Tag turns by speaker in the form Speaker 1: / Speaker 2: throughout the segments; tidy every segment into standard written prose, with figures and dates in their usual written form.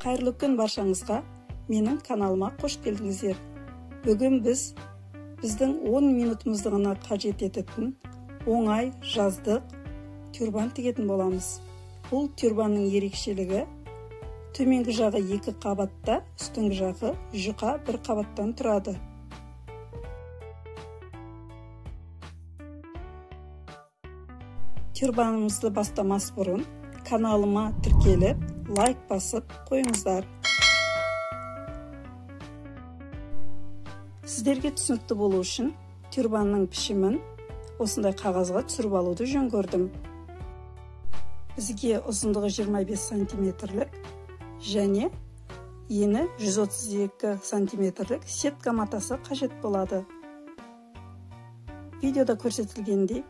Speaker 1: Қайырлы күн баршаңызға, менің каналыма қош келдіңіздер. Бүгін біздің 10 минутымызды ғана қажет ететін оңай жаздық тюрбан тігетін боламыз. Бұл тюрбанның ерекшелігі төменгі жағы 2 қабатта, үстіңгі жағы жұқа 1 қабаттан тұрады. Тюрбанымызды бастамас бұрын каналыма тіркеліп, лайк басып қойыңыздар. Сіздерге түсінікті болу үшін тюрбанның пішімін осындай қағазға түсіріп алуды жөн көрдім. Бізге ұзындығы 25 сантиметрлік және ені 132 сантиметрлік сетка матасы қажет болады. Видеода көрсетілгендей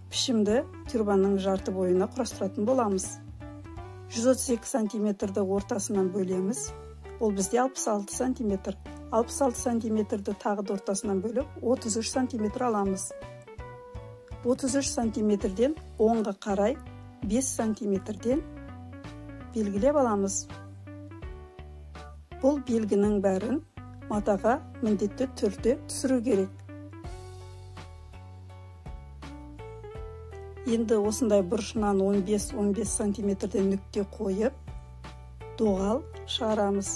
Speaker 1: пішімді тюрбанның жарты бойына құрастыратын боламыз. 132 сантиметрді ортасынан бөлеміз. Ол бізде 66 сантиметр. 66 сантиметрді тағы ортасынан бөліп 33 сантиметр аламыз. 33 сантиметрден оңға қарай 5 сантиметрден белгілеп аламыз. Бұл белгінің бәрін матаға міндетті түрде түсіру керек. Енді осындай бұрышынан 15 сантиметрден нүкте қойып, доғал шығарамыз.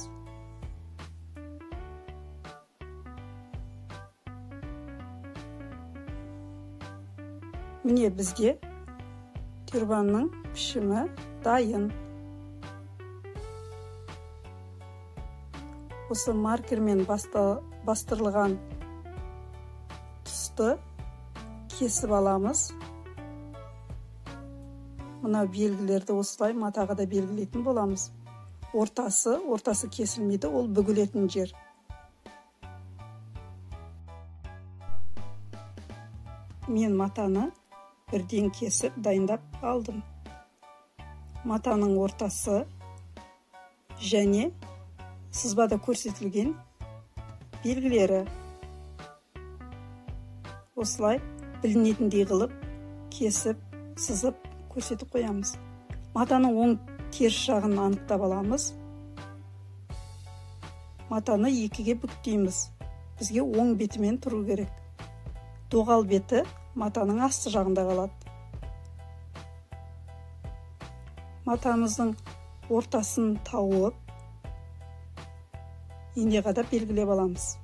Speaker 1: Міне бізде тюрбанның пішімі дайын. Осы маркермен бастырылған тұсты кесіп аламыз. Мына белгілерді осылай матаға да белгілейтін боламыз. Ортасы кесілмейді, ол бүгілетін жер. Мен матаны бірден кесіп дайындап алдым. Матаның ортасы және сызбада көрсетілген белгілері осылай білінетіндей қылып кесіп, сызып көрсетіп қоямыз. Матаның оң теріс жағын анықтап аламыз. Матаны 2-ге бүктейміз. Бізге оң бетімен тұру керек. Доғал беті матаның асты жағында қалады. Матамыздың ортасын тауып, ине қадап белгілеп аламыз.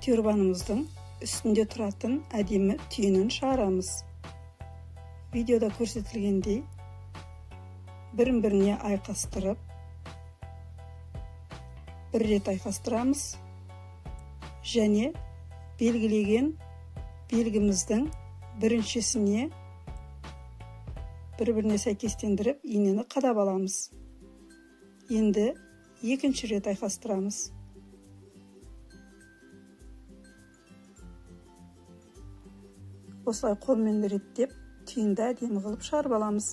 Speaker 1: Тюрбанымыздың үстінде тұратын әдемі түйінін шығарамыз. Видеода көрсетілгендей бірін-біріне айқастырып, бір рет айқастырамыз және белгілеген белгіміздің біріншісіне бір-біріне сәйкестендіріп инені қадап аламыз. Енді екінші рет айқастырамыз. Осылай қолмен реттеп, түйінді әдемі қылып шығарып аламыз.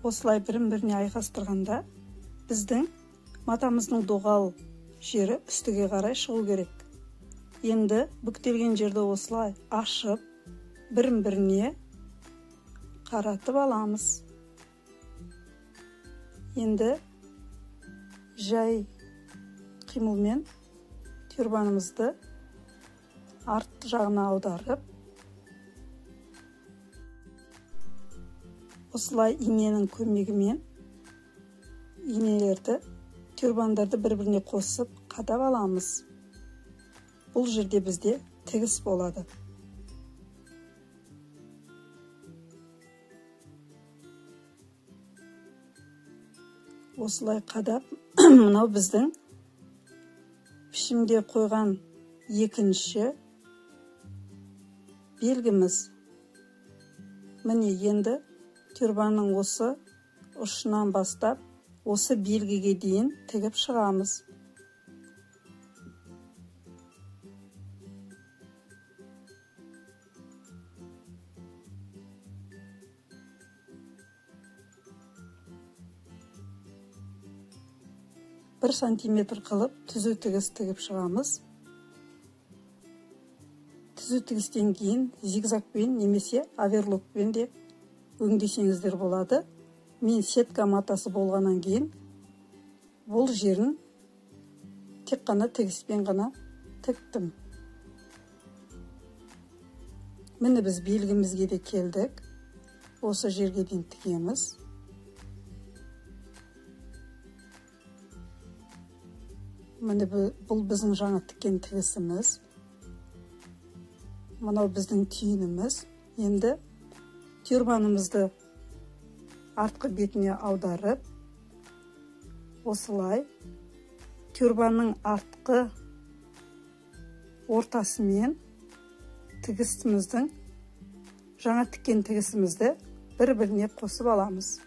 Speaker 1: Осылай бірін-біріне айқастырғанда, біздің матамыздың доғал жері үстіге қарай шығу керек. Енді бүктелген жерді осылай ашып, бірін-біріне қаратып аламыз. Енді жай қимылмен тюрбанымызды арт жағына аударып, осылай иненің көмегімен инелерді, тюрбандарды бір-біріне қосып қадап аламыз. Бұл жерде бізде тігіс болады. Осылай қадап, мынау біздің пішімде қойған екінші белгіміз. Міне енді тюрбанның осы ұшынан бастап, осы белгіге дейін тігіп шығамыз. бір сантиметр қылып түзу тігіс тігіп шығамыз. түзу тігістен кейін зигзагпен немесе оверлокпен де өңдесеңіздер болады. Мен сетка матасы болғаннан кейін бұл жерін тек қана тігіспен ғана тіктім. Міне біз белгімізге де келдік. Осы жерге дейін тігеміз. Міне бұл біздің жаңа тіккен тігісіміз. Мынау біздің түйініміз. Енді тюрбанымызды артқы бетіне аударып, осылай тюрбанның артқы ортасымен тігісіміздің жаңа тіккен тігісімізді бір-біріне қосып аламыз.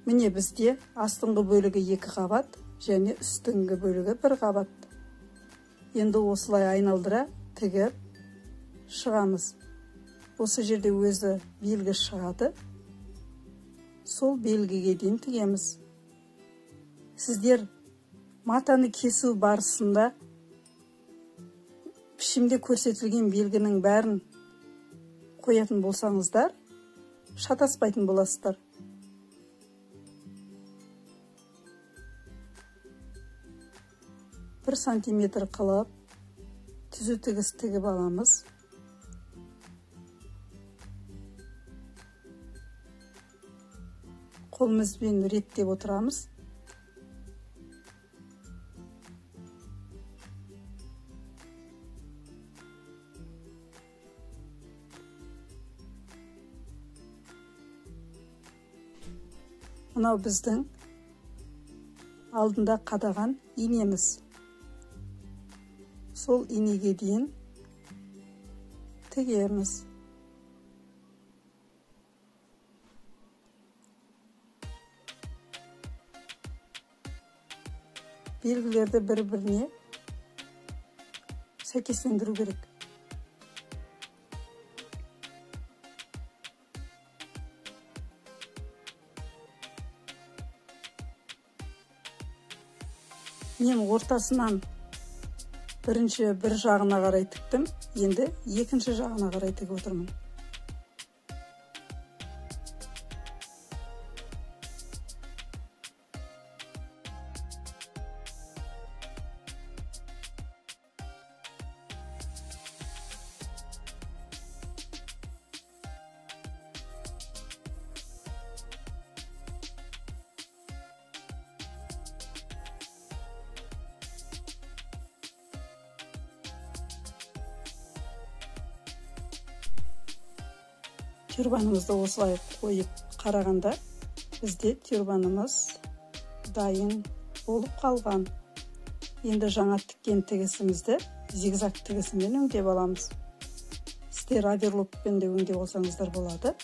Speaker 1: Міне бізде астыңғы бөлігі 2 қабат және үстіңгі бөлігі 1 қабат. Енді осылай айналдыра тігіп шығамыз. Осы жерде өзі белгі шығады. Сол белгіге дейін тігеміз. Сіздер матаны кесу барысында пішімде көрсетілген белгінің бәрін қоятын болсаңыздар, шатаспайтын боласыздар. Бір сантиметр қылып түзу тігіс тігіп аламыз. Қолымызбен реттеп отырамыз. Мынау біздің алдында қадаған инеміз. Сол инеге дейін тігеміз. Белгілерді бір-біріне сәйкестендіру керек. Мен ортасынан бірінші бір жағына қарай тіктім, енді екінші жағына қарай тігіп отырмын. Тюрбанымызды осылай қойып қарағанда, бізде тюрбанымыз дайын болып қалған. Енді жаңа тіккен тігісімізді зигзаг тігісімен өңдеп аламыз. Сіздер оверлокпен де өңдеп алсаңыздар болады.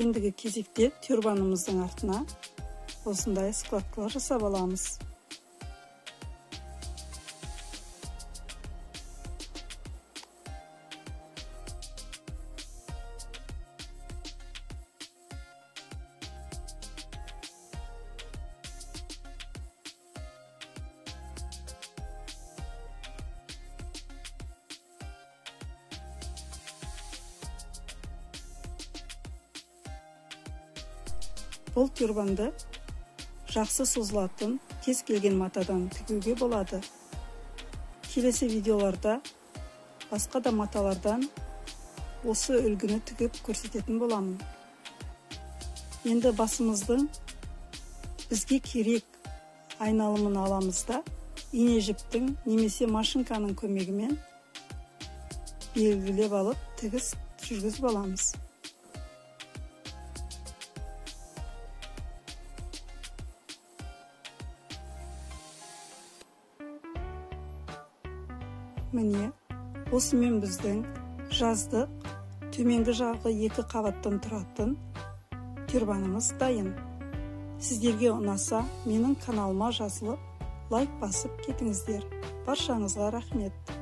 Speaker 1: Ендігі кезекте тюрбанымыздың артына осындай складкалар жасап аламыз. Бұл тюрбанды жақсы созылатын кез келген матадан тігуге болады. Келесі видеоларда басқа да маталардан осы үлгіні тігіп көрсететін боламын. Енді басымыздың бізге керек айналымын аламыз да, ине жіптің немесе машинканың көмегімен белгілеп алып тігіс жүргізіп аламыз. Міне, осымен біздің жаздық төменгі жағы 2 қабаттан тұратын тюрбанымыз дайын. Сіздерге ұнаса, менің каналыма жазылып, лайк басып кетіңіздер. Баршаңызға рахмет.